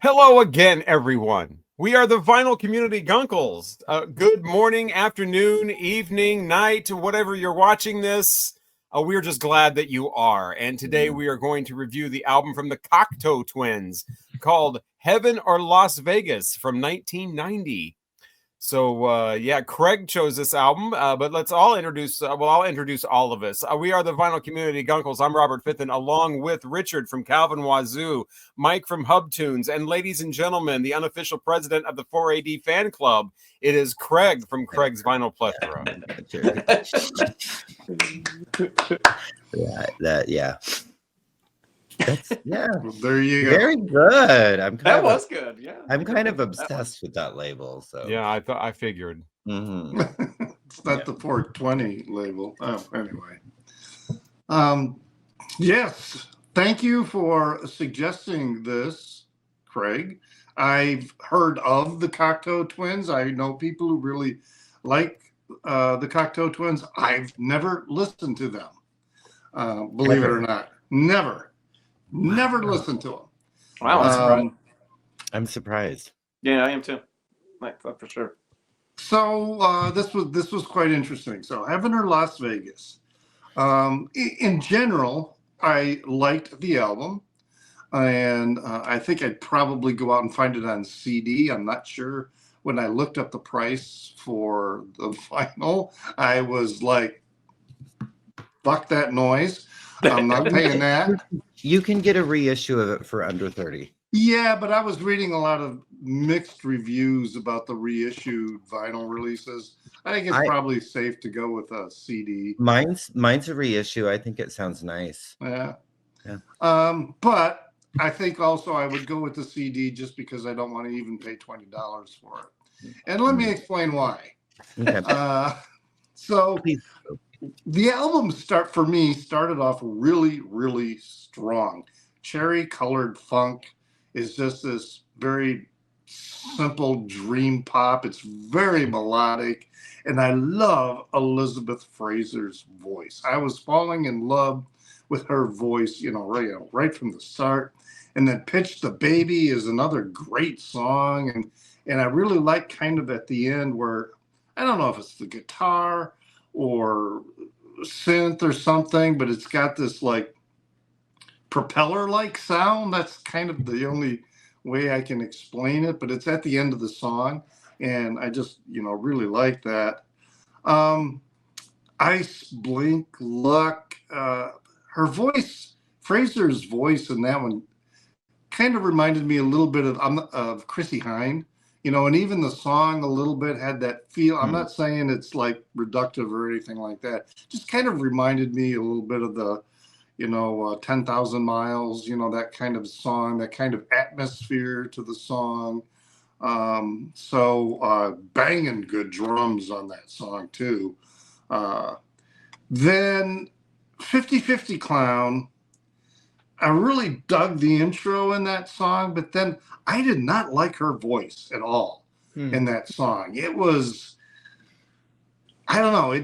Hello again, everyone. We are the Vinyl Community Guncles. Good morning, afternoon, evening, night, whatever you're watching this. We're just glad that you are. And today we are going to review the album from the Cocteau Twins called Heaven or Las Vegas from 1990. So, yeah, Craig chose this album, but let's all introduce, I'll introduce all of us. We are the Vinyl Community Guncles. I'm Robert Fitton, along with Richard from Calvin Wazoo, Mike from Hub Tunes, and ladies and gentlemen, the unofficial president of the 4AD fan club, it is Craig from Craig's Vinyl Plethora. Yeah. Well, there you go. Very good. That was good. Yeah. I'm kind of obsessed with that label. So Yeah, I figured. It's not the 420 label. Oh, anyway. Yes. Thank you for suggesting this, Craig. I've heard of the Cocteau Twins. I know people who really like the Cocteau Twins. I've never listened to them. Believe it or not. Never listened to them. Wow, I'm surprised. Yeah, I am too. Like for sure. So this was quite interesting. So Heaven or Las Vegas. In general, I liked the album, and I think I'd probably go out and find it on CD. I'm not sure. When I looked up the price for the vinyl, I was like, "Fuck that noise! I'm not paying that." You can get a reissue of it for under 30. Yeah, but I was reading a lot of mixed reviews about the reissued vinyl releases. I think it's probably safe to go with a CD. Mine's a reissue. I think it sounds nice. Yeah. Yeah. But I think also I would go with the CD just because I don't want to even pay $20 for it. And let me explain why. Okay. So the album started off really, really strong. Cherry colored funk is just this very simple dream pop. It's very melodic. And I love Elizabeth Fraser's voice. I was falling in love with her voice, right from the start. And then Pitch the Baby is another great song. And I really like kind of at the end where, I don't know if it's the guitar or synth or something, but it's got this like propeller-like sound. That's kind of the only way I can explain it, but it's at the end of the song, and I just really like that. Ice, Blink, Luck, her voice, Fraser's voice in that one kind of reminded me a little bit of Chrissie Hynde. And even the song a little bit had that feel. I'm not saying it's like reductive or anything like that. Just kind of reminded me a little bit of the, 10,000 Miles, that kind of song, that kind of atmosphere to the song. So banging good drums on that song too. Then 50/50 Clown. I really dug the intro in that song, but then I did not like her voice at all in that song. It was, I don't know,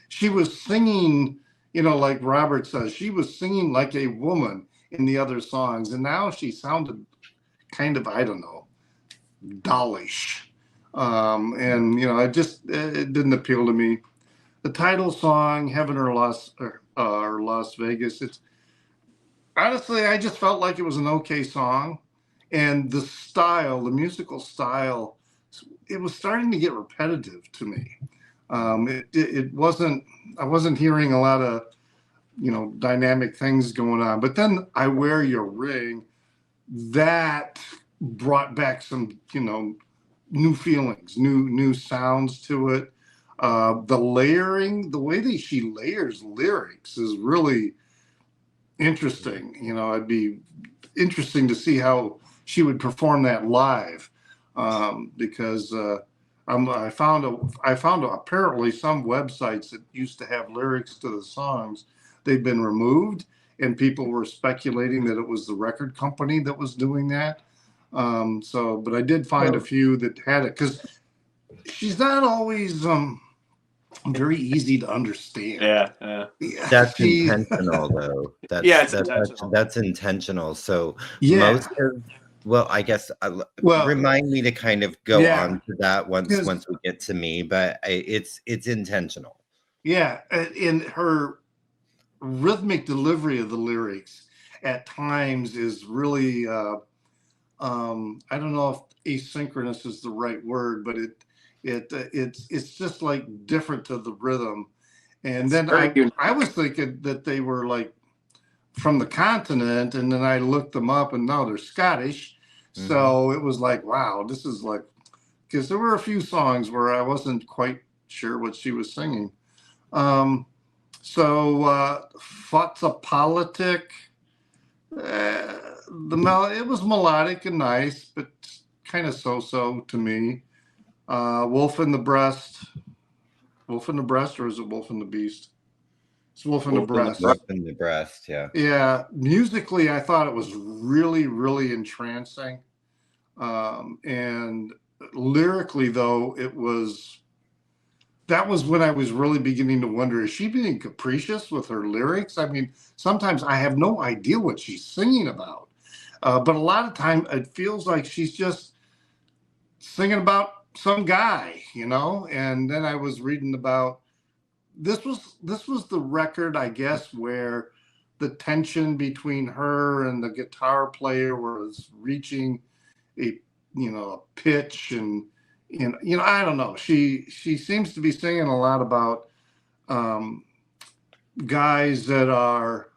she was singing, like Robert says, she was singing like a woman in the other songs. And now she sounded kind of, I don't know, dollish. And, it didn't appeal to me. The title song, Heaven or Las Vegas, it's honestly, I just felt like it was an okay song. And the musical style, it was starting to get repetitive to me. It wasn't, I wasn't hearing a lot of, dynamic things going on. But then I Wear Your Ring, that brought back some, new feelings, new sounds to it. The layering, the way that she layers lyrics is really interesting. It'd be interesting to see how she would perform that live, because I found apparently some websites that used to have lyrics to the songs, they've been removed, and people were speculating that it was the record company that was doing that. But I did find a few that had it, because she's not always very easy to understand. Yeah. That's She, intentional, though. Yeah, it's intentional. That's intentional. So yeah. most of, well, I guess Well, remind me to kind of go yeah. on to that once 'Cause- we get to me, but it's intentional. Yeah, in her rhythmic delivery of the lyrics at times is really I don't know if asynchronous is the right word, but it's just like different to the rhythm. And It's then very unique. I was thinking that they were like from the continent, and then I looked them up, and no, they're Scottish. So it was like, wow, this is like, because there were a few songs where I wasn't quite sure what she was singing. Fatsa Politic, it was melodic and nice, but kind of so-so to me. Wolf in the Breast, Wolf in the Breast, or is it Wolf in the Beast? It's Wolf in the Breast. Wolf in the Breast, yeah. Yeah, musically, I thought it was really, really entrancing. And lyrically, though, that was when I was really beginning to wonder, is she being capricious with her lyrics? I mean, sometimes I have no idea what she's singing about. But a lot of time it feels like she's just singing about some guy, And then I was reading about, this was the record, I guess, where the tension between her and the guitar player was reaching a pitch, and I don't know. She seems to be singing a lot about guys that are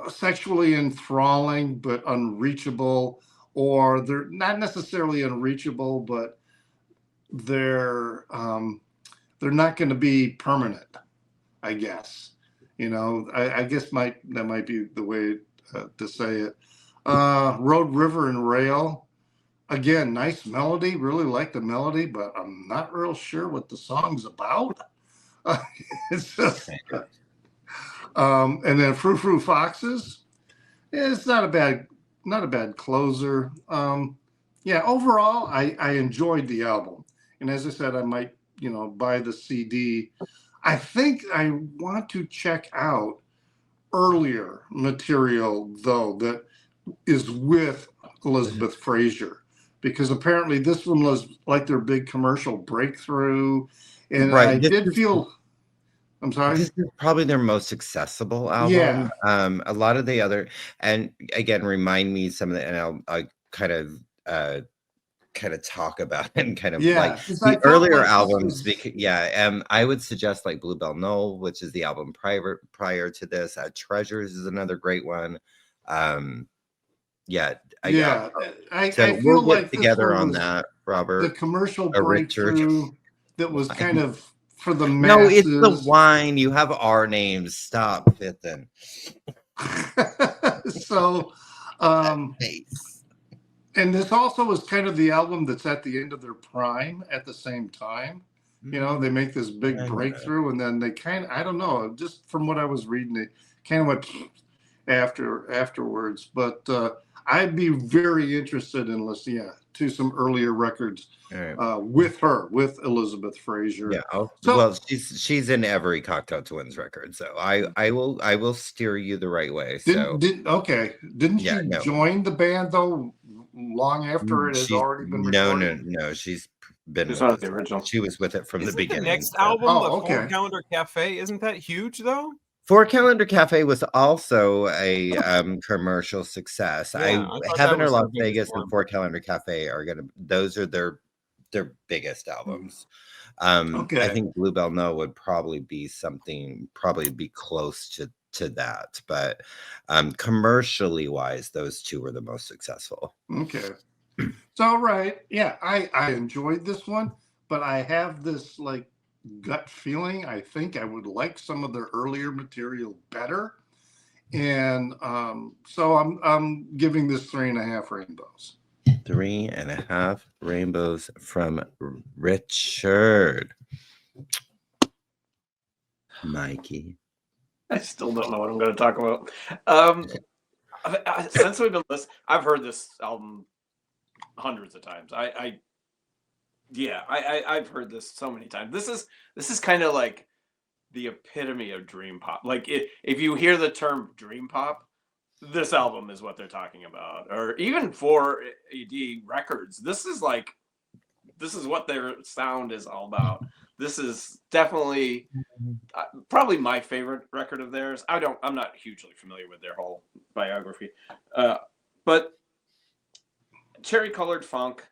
sexually enthralling but unreachable, or they're not necessarily unreachable, but they're not going to be permanent, I guess. I guess that might be the way to say it. Road, River, and Rail. Again, nice melody. Really like the melody, but I'm not real sure what the song's about. It's just, and then Frou Frou Foxes. It's not a bad closer. Yeah, overall, I enjoyed the album, and as I said, I might buy the CD. I think I want to check out earlier material though that is with Elizabeth Fraser, because apparently this one was like their big commercial breakthrough, and Right. I did feel. I'm sorry. This is probably their most accessible album. Yeah. A lot of the other, and again, remind me some of the, and I'll kind of talk about it and kind of like the earlier albums. I would suggest like Bluebell Knoll, which is the album prior to this. Treasures is another great one. I feel we'll like get together on that, Robert. The commercial breakthrough that was kind of for the masses. No, it's the wine. You have our names. Stop, Fithin. So, and this also is kind of the album that's at the end of their prime at the same time. They make this big breakthrough, and then they I don't know, just from what I was reading, it kind of went afterwards. But I'd be very interested in listening to some earlier records with Elizabeth Fraser. Yeah. She's in every Cocteau Twins record, so I will steer you the right way. Didn't she join the band though long after it had already been recorded? No, she's been with not the original. She was with it from the beginning. The next album, the Four Calendar Cafe, isn't that huge though? Four Calendar Cafe was also a commercial success. Heaven or Las Vegas and Four Calendar Cafe those are their biggest albums. I think Bluebell No would probably be close to that, but commercially wise, those two were the most successful. Okay. So right. Yeah, I enjoyed this one, but I have this like gut feeling. I think I would like some of their earlier material better, and so I'm giving this 3.5 rainbows. 3.5 rainbows from Richard. Mikey, I still don't know what I'm going to talk about. Since we've been listening, I've heard this album hundreds of times. Yeah, I've heard this so many times. This is kind of like the epitome of dream pop. Like if you hear the term dream pop, this album is what they're talking about. Or even for AD Records, this is what their sound is all about. This is definitely probably my favorite record of theirs. I'm not hugely familiar with their whole biography, but Cherry Colored Funk.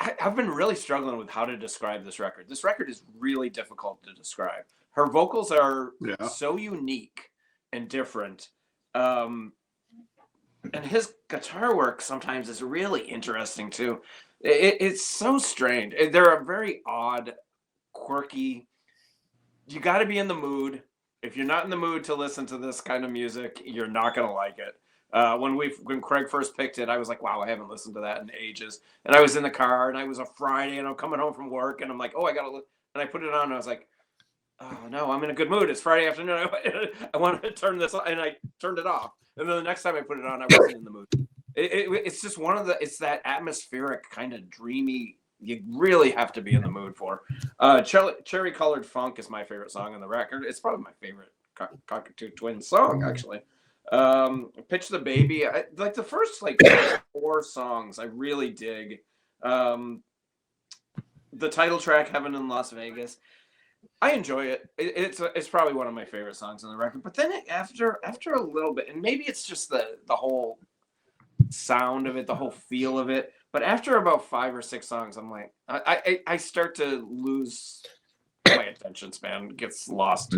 I've been really struggling with how to describe this record. This record is really difficult to describe. Her vocals are so unique and different. And his guitar work sometimes is really interesting too. It's so strange. They're a very odd, quirky. You got to be in the mood. If you're not in the mood to listen to this kind of music, you're not going to like it. When Craig first picked it, I was like, wow, I haven't listened to that in ages. And I was in the car, and I was a Friday, and I'm coming home from work, and I'm like, oh, I got to look. And I put it on, and I was like, oh, no, I'm in a good mood. It's Friday afternoon. I want to turn this on, and I turned it off. And then the next time I put it on, I wasn't in the mood. It's just it's that atmospheric kind of dreamy, you really have to be in the mood for. Cherry Colored Funk is my favorite song on the record. It's probably my favorite Cocteau Twins song, actually. Pitch the Baby, like the first 4 songs I really dig. The title track, Heaven in Las Vegas, I enjoy it. It's probably one of my favorite songs on the record. But then after a little bit, and maybe it's just the whole sound of it, the whole feel of it, but after about 5 or 6 songs, I'm like, I start to lose my attention span, gets lost.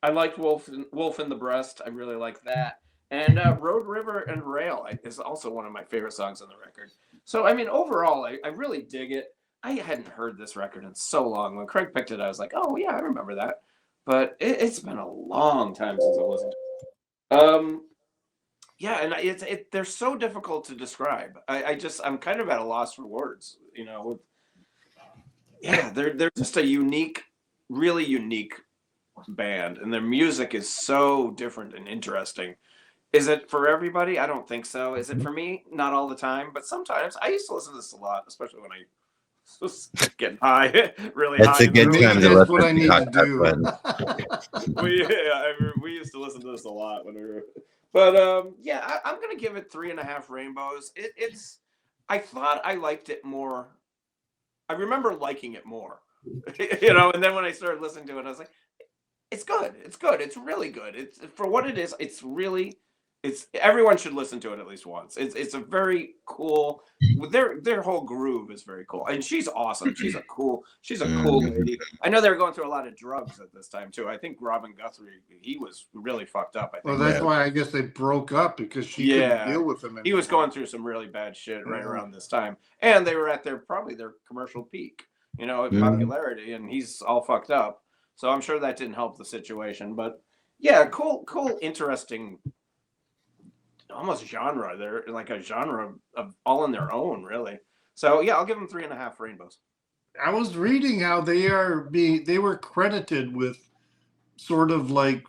I liked Wolf in the Breast. I really like that. And Road, River, and Rail is also one of my favorite songs on the record. So, I mean, overall, I really dig it. I hadn't heard this record in so long. When Craig picked it, I was like, oh, yeah, I remember that. But it's been a long time since I listened to it. Yeah, and they're so difficult to describe. I'm kind of at a loss for words, you know. Yeah, they're just a unique, really unique band, and their music is so different and interesting. Is it for everybody? I don't think so. Is it for me? Not all the time, but sometimes. I used to listen to this a lot, especially when I was getting high, really high. It's a good time to listen. What I need to do. We used to listen to this a lot when we were. But yeah, I'm gonna give it 3.5 rainbows. I thought I liked it more. I remember liking it more, you know. And then when I started listening to it, I was like, it's good. It's good. It's really good. It's for what it is. Everyone should listen to it at least once. It's a very cool. Their whole groove is very cool, and she's awesome. She's a cool lady. I know they were going through a lot of drugs at this time too. I think Robin Guthrie, he was really fucked up. I think. Well, that's why I guess they broke up, because she couldn't deal with him anymore. He was going through some really bad shit right around this time, and they were at their commercial peak, you know, popularity, and he's all fucked up. So I'm sure that didn't help the situation, but yeah, cool, interesting. Almost genre. They're like a genre of all on their own, really. So yeah, I'll give them 3.5 rainbows. I was reading how they were credited with sort of like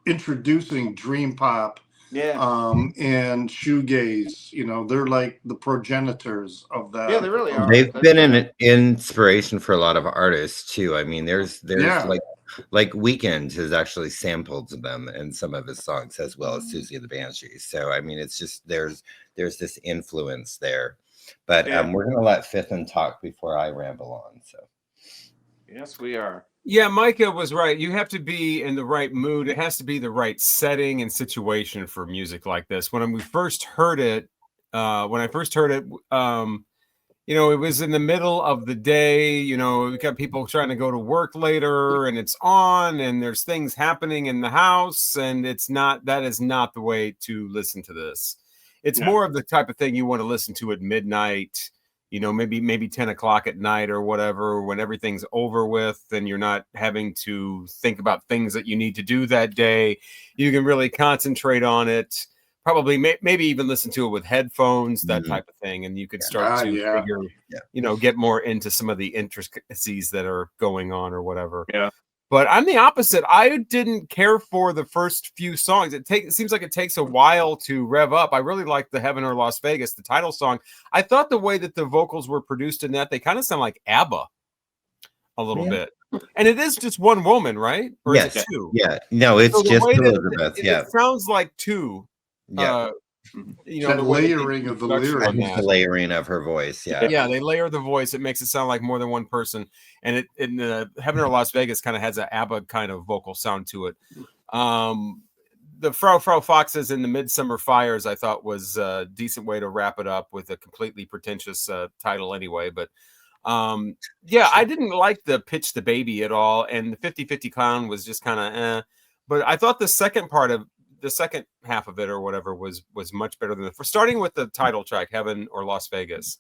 introducing dream pop, and shoegaze. You know, they're like the progenitors of that. Yeah, they really are. They've been an inspiration for a lot of artists too. I mean, there's like Weekend has actually sampled them in some of his songs, as well as Susie and the Banshees. So I mean, it's just there's this influence there. But we're gonna let Fithin talk before I ramble on. So yes, we are. Yeah, Micah was right. You have to be in the right mood. It has to be the right setting and situation for music like this. When I first heard it, you know, it was in the middle of the day. You know, we got people trying to go to work later, and it's on, and there's things happening in the house, and that is not the way to listen to this. It's more of the type of thing you want to listen to at midnight, you know, maybe 10 o'clock at night or whatever, when everything's over with and you're not having to think about things that you need to do that day. You can really concentrate on it. Probably maybe even listen to it with headphones, that type of thing. And you could start to figure, you know, get more into some of the intricacies that are going on or whatever. Yeah. But I'm the opposite. I didn't care for the first few songs. It seems like it takes a while to rev up. I really like the Heaven or Las Vegas, the title song. I thought the way that the vocals were produced in that, they kind of sound like ABBA a little bit. And it is just one woman, right? Or is it two? Yeah. No, it's so just Elizabeth. It sounds like two. Yeah. The layering of the lyrics. The layering of her voice. Yeah. Yeah, they layer the voice. It makes it sound like more than one person. And it in Heaven or Las Vegas kind of has an ABBA kind of vocal sound to it. The Frau Foxes in the Midsummer Fires, I thought was a decent way to wrap it up with a completely pretentious title anyway. But yeah, I didn't like the Pitch the Baby at all. And the 50-50 Clown was just kind of But I thought the second half of it or whatever was much better than starting with the title track, Heaven or Las Vegas.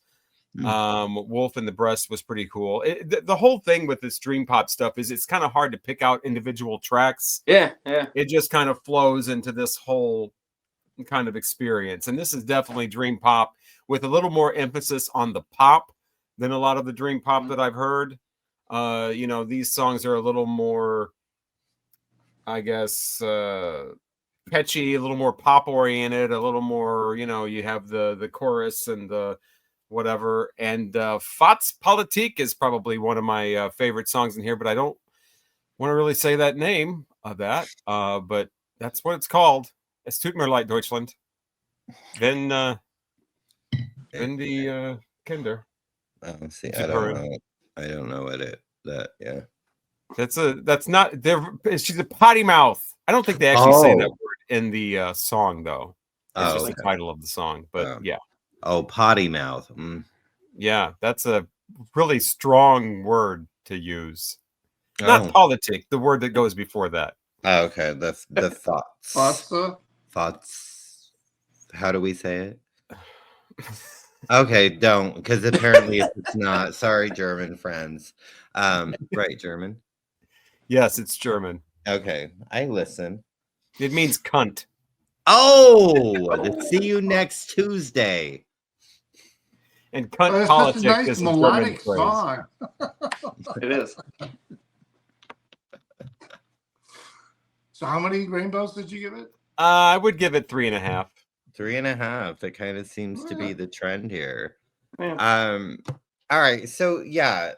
Wolf in the Breast was pretty cool. The whole thing with this dream pop stuff is it's kind of hard to pick out individual tracks. Yeah. It just kind of flows into this whole kind of experience. And this is definitely dream pop with a little more emphasis on the pop than a lot of the dream pop that I've heard. These songs are a little more, I guess, catchy, a little more pop oriented, a little more, you have the chorus and the whatever. And Fats Politique is probably one of my favorite songs in here, but I don't want to really say that name of that. But that's what it's called. Es tut mir leid, Deutschland. Wenn die Kinder. See, I don't know. I don't know That's not there. She's a potty mouth. I don't think they actually say that word in the song, though. It's just the title of the song. But yeah. Oh, potty mouth. Yeah, that's a really strong word to use. Not politic, the word that goes before that. Oh, okay. The thoughts. Thoughts. How do we say it? Okay, don't, because apparently it's not. Sorry, German friends. Right, German? Yes, it's German. Okay, I listen. It means cunt. Oh, see you next Tuesday. And cunt politics nice is melodic song. It is. So how many rainbows did you give it? I would give it 3.5. 3.5. That kind of seems to be the trend here. Yeah. All right. So yeah,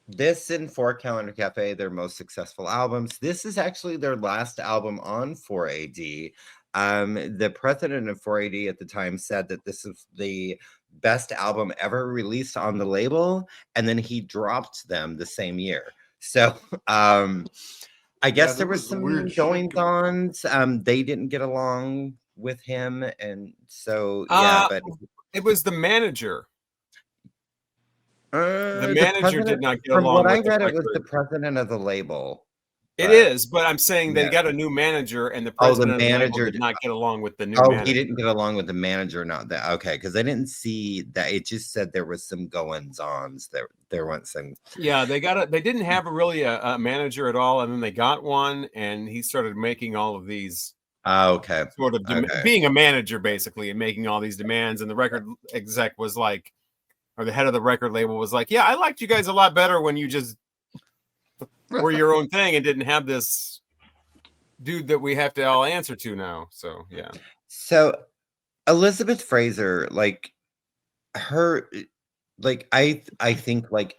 this and 4 Calendar Cafe, their most successful albums. This is actually their last album on 4AD. The president of 4AD at the time said that this is the best album ever released on the label, and then he dropped them the same year. So I guess there was some goings-ons. They didn't get along with him, and so but it was the manager. The manager did not get from along. What I read, it was the president of the label. It is, but I'm saying they got a new manager, and the president of the label did not get along with the new manager. He didn't get along with the manager, not that. Okay, because I didn't see that. It just said there was some goings-ons. There went some. Yeah, they didn't have a manager at all, and then they got one, and he started making all of these. Okay. Sort of being a manager, basically, and making all these demands, and the record exec was like, or the head of the record label was like, "Yeah, I liked you guys a lot better when you just were your own thing and didn't have this dude that we have to all answer to now." So yeah. So Elizabeth Fraser, like her, like I think like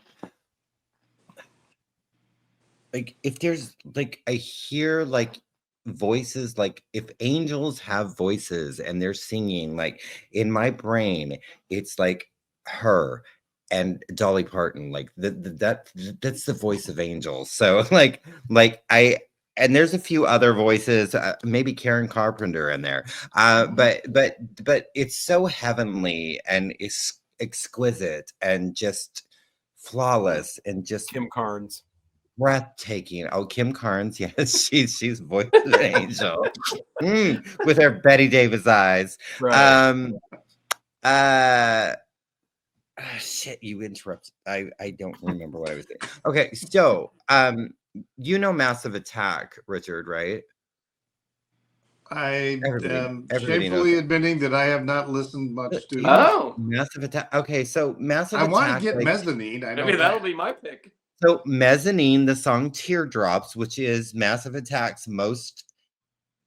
if there's like I hear like voices, like if angels have voices and they're singing, like in my brain, it's like her and Dolly Parton, like that's the voice of angels. So like and there's a few other voices, maybe Karen Carpenter in there, but it's so heavenly and it's exquisite and just flawless and just Kim Carnes, breathtaking. Oh, Kim Carnes, yes, she's voice of an angel with her Betty Davis eyes. Right. Shit, you interrupted. I don't remember what I was saying. Okay, so Massive Attack, Richard, right? I am shamefully admitting that I have not listened much to Massive Attack. Okay, so Massive Attack. I want to get Mezzanine. Maybe that'll be my pick. So Mezzanine, the song Teardrops, which is Massive Attack's most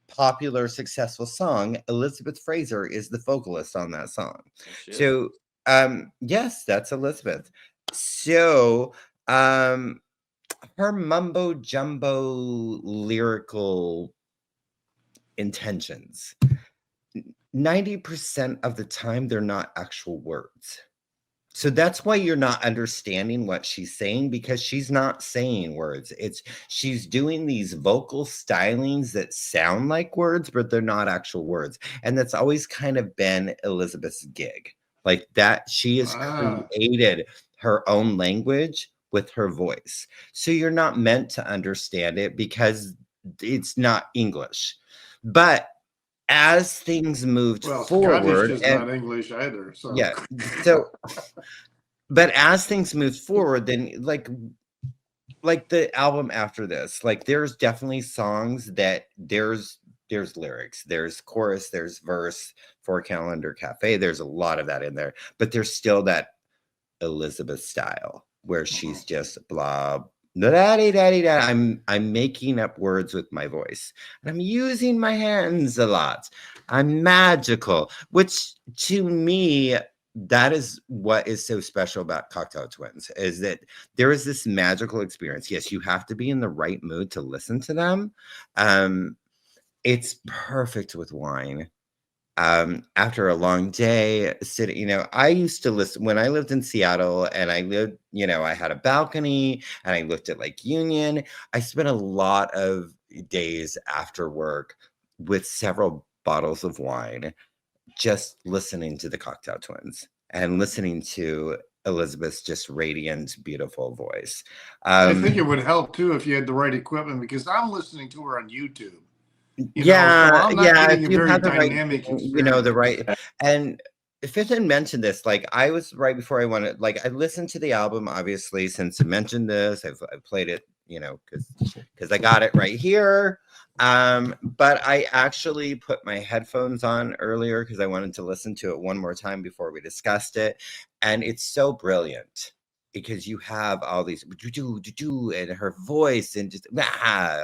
popular, successful song, Elizabeth Fraser is the vocalist on that song. So, yes, that's Elizabeth. So, her mumbo jumbo lyrical intentions, 90% of the time, they're not actual words. So that's why you're not understanding what she's saying, because she's not saying words. She's doing these vocal stylings that sound like words, but they're not actual words. And that's always kind of been Elizabeth's gig. Like that, she has created her own language with her voice. So you're not meant to understand it because it's not English. But as things moved forward, Scottish is not English either. So yeah, so but as things moved forward, then like the album after this, like there's definitely songs that there's lyrics, there's chorus, there's verse. For Calendar Cafe, there's a lot of that in there, but there's still that Elizabeth style where she's just blah. I'm making up words with my voice, and I'm using my hands a lot. I'm magical, which to me, that is what is so special about Cocteau Twins, is that there is this magical experience. Yes, you have to be in the right mood to listen to them. It's perfect with wine. After a long day sitting, I used to listen when I lived in Seattle, and I lived, I had a balcony and I looked at Lake Union. I spent a lot of days after work with several bottles of wine, just listening to the Cocteau Twins and listening to Elizabeth's just radiant, beautiful voice. I think it would help too if you had the right equipment, because I'm listening to her on YouTube. If you have the right, the right. And Fifth and mentioned this, like I was right before I wanted, like I listened to the album, obviously, since I mentioned this, I've played it, because I got it right here. But I actually put my headphones on earlier because I wanted to listen to it one more time before we discussed it. And it's so brilliant, because you have all these and her voice and just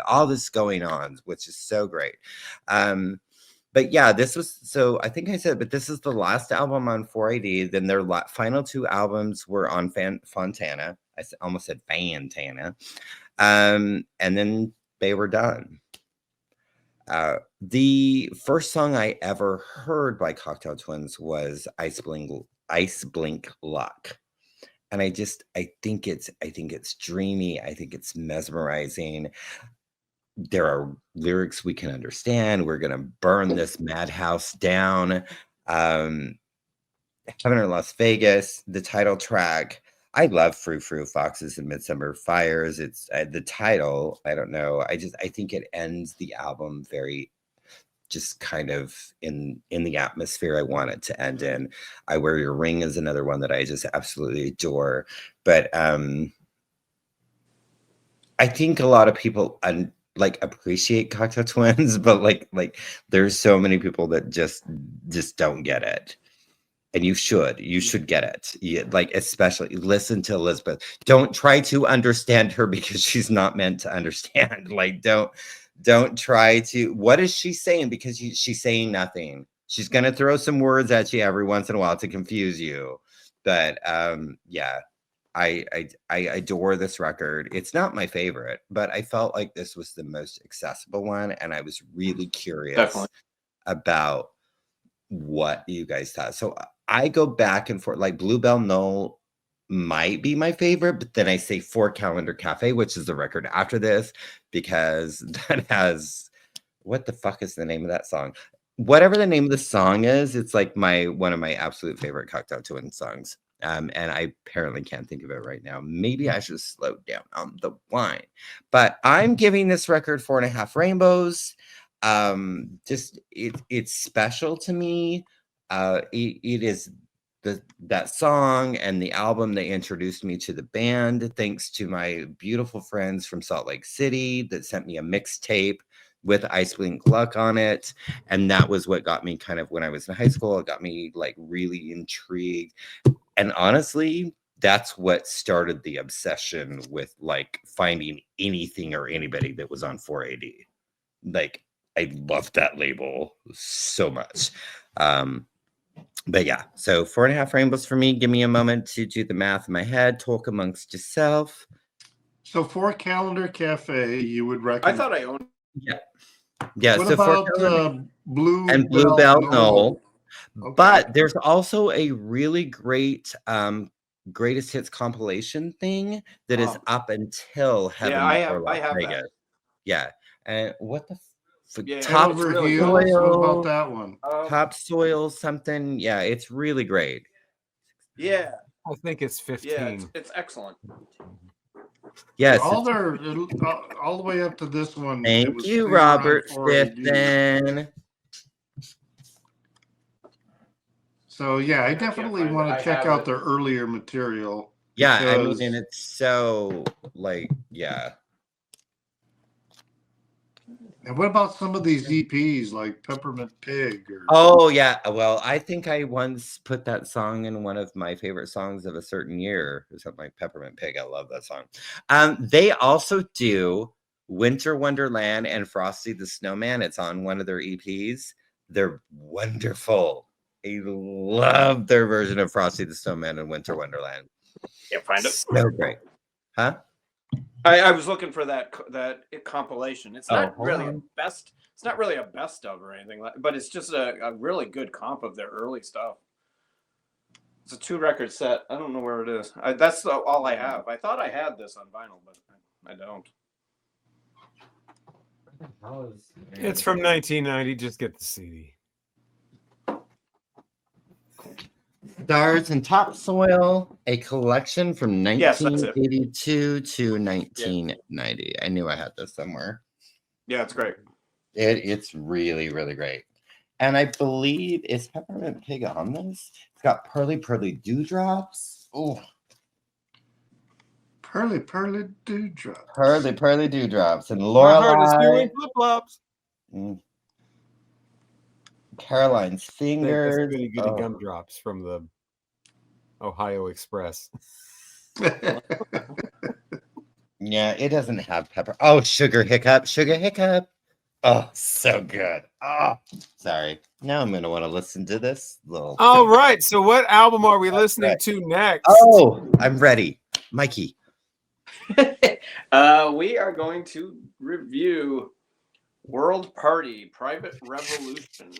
all this going on, which is so great. But yeah, this was, so I think I said, but this is the last album on 4AD. Then their final two albums were on Fontana. I almost said Fantana. And then they were done. The first song I ever heard by Cocteau Twins was Ice Blink Luck. And I think it's dreamy. I think it's mesmerizing. There are lyrics we can understand. We're going to burn this madhouse down. Heaven or Las Vegas, the title track. I love Frou Frou Foxes and Midsummer Fires. It's the title. I don't know. I think it ends the album very just kind of in the atmosphere I want it to end in. I Wear Your Ring is another one that I just absolutely adore. But I think a lot of people appreciate Cocteau Twins, but like there's so many people that just don't get it. And you should get it. Especially listen to Elizabeth. Don't try to understand her, because she's not meant to understand. Don't try to, what is she saying? Because she's saying nothing. She's going to throw some words at you every once in a while to confuse you. But yeah, I adore this record. It's not my favorite, but I felt like this was the most accessible one. And I was really curious about what you guys thought. So I go back and forth. Like Bluebell Knoll might be my favorite, but then I say For Calendar Cafe, which is the record after this, because that has, what the fuck is the name of that song? Whatever the name of the song is, it's like one of my absolute favorite Cocteau Twins songs. And I apparently can't think of it right now. Maybe I should slow down on the wine. But I'm giving this record 4.5 rainbows. It's special to me. It is that song and the album that introduced me to the band, thanks to my beautiful friends from Salt Lake City that sent me a mixtape with Ice Blink Luck on it. And that was what got me kind of, when I was in high school, it got me like really intrigued. And honestly, that's what started the obsession with like finding anything or anybody that was on 4AD. Like, I loved that label so much. But yeah, so 4.5 rainbows for me. Give me a moment to do the math in my head. Talk amongst yourself. So 4 Calendar Cafe, you would recommend. I thought I owned. Yeah. Yeah. What so about Blue and Bluebell Knoll? Okay. But there's also a really great greatest hits compilation thing that is up until Heaven. Yeah, I have Vegas. that. Yeah. And what the Top really Heels? What about that one? Topsoil something. Yeah, it's really great. Yeah. I think it's 15. Yeah, it's excellent. Yes. All the way up to this one. Thank you, Robert Stithen. So yeah, I definitely want to check out their earlier material. Yeah, I mean, and it's so like, yeah. And what about some of these EPs like Peppermint Pig? Oh yeah, well, I think I once put that song in one of my favorite songs of a certain year, or something like Peppermint Pig. I love that song. They also do Winter Wonderland and Frosty the Snowman. It's on one of their EPs. They're wonderful. I love their version of Frosty the Snowman and Winter Wonderland. Can't find it. So great, huh? I was looking for that compilation. It's not really on. best. It's not really a best of or anything, but it's just a really good comp of their early stuff. It's a 2-record set. I don't know where it is. That's all I have. I thought I had this on vinyl, but I don't. It's from 1990. Just get the CD. Stars and Topsoil, a collection from 1982 to 1990. I knew I had this somewhere. Yeah, it's great. It's really, really great. And I believe, is Peppermint Pig on this? It's got Pearly Pearly Dewdrops. Oh. Pearly Pearly Dewdrops. Pearly Pearly Dewdrops. And Lorelei. Flip-flops. Caroline's Fingers. Goody Goody Gumdrops from the Ohio Express. Yeah, it doesn't have pepper. Oh, Sugar Hiccup. Sugar Hiccup. Oh, so good. Oh, sorry. Now I'm going to want to listen to this little. All right. So what album are we listening to next? Oh, I'm ready. Mikey. We are going to review World Party, Private Revolution.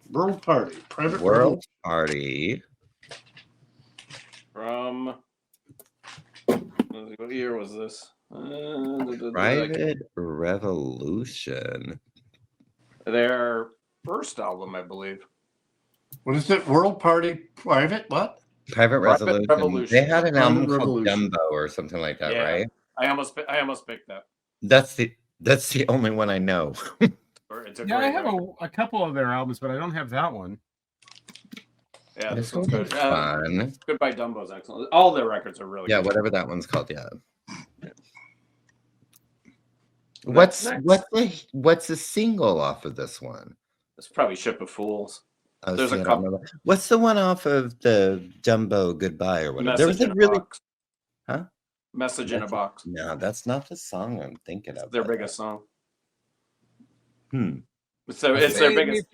World Party, Private World Party. From, what year was this? Private Revolution. Their first album, I believe. What is it? World Party, Private what? Private Revolution. They had an album called Dumbo or something like that, right? I almost picked that. That's the only one I know. Yeah, I have a couple of their albums, but I don't have that one. Yeah, this one's good. Fun. Goodbye Dumbo's excellent. All their records are really good. Whatever that one's called. Yeah. What's the single off of this one? It's probably Ship of Fools. Oh, there's a couple. What's the one off of the Dumbo Goodbye or whatever? There was a really box. Huh? Message in a Box. No, that's not the song I'm thinking of. It's their biggest song. It's their biggest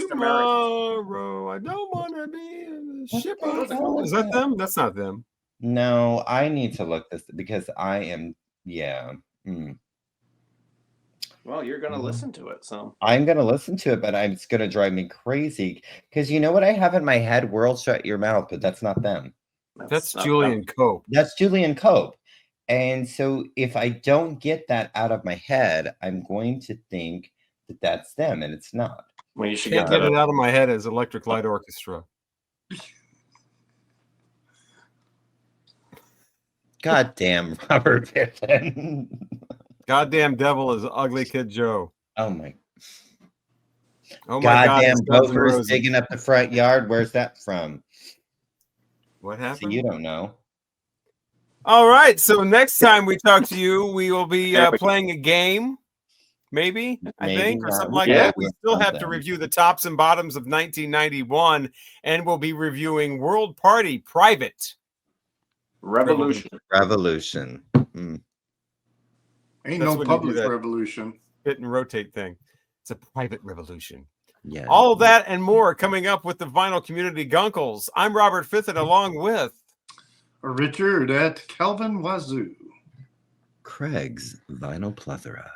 tomorrow. I don't want to be in the ship. Is that them? That's not them. No, I need to look this because I am. Yeah. Well, you're going to listen to it, so. I'm going to listen to it, but it's going to drive me crazy because you know what I have in my head? World Shut Your Mouth, but that's not them. That's Julian Cope. That's Julian Cope. And so if I don't get that out of my head, I'm going to think that that's them, and it's not. Well, you should get it out of my head as Electric Light Orchestra. Goddamn, Robert Pippen. Goddamn devil is Ugly Kid Joe. Oh my goddamn gophers digging up the front yard. Where's that from? What happened? So you don't know. All right. So next time we talk to you, we will be playing a game. Maybe I think, or something like that. We still have to review the tops and bottoms of 1991, and we'll be reviewing World Party Private Revolution. Ain't That's no when you do public that revolution. Hit and rotate thing. It's a private revolution. Yeah. All that and more coming up with the Vinyl Community Guncles. I'm Robert Fitton, along with Richard at Calvin Wazoo. Craig's Vinyl Plethora.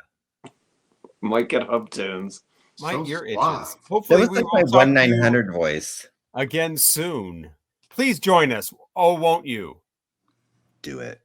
Mike at Hub Tunes. My So ear suave. itches. Hopefully, That was like my 1-900 voice. Again soon. Please join us. Oh, won't you? Do it.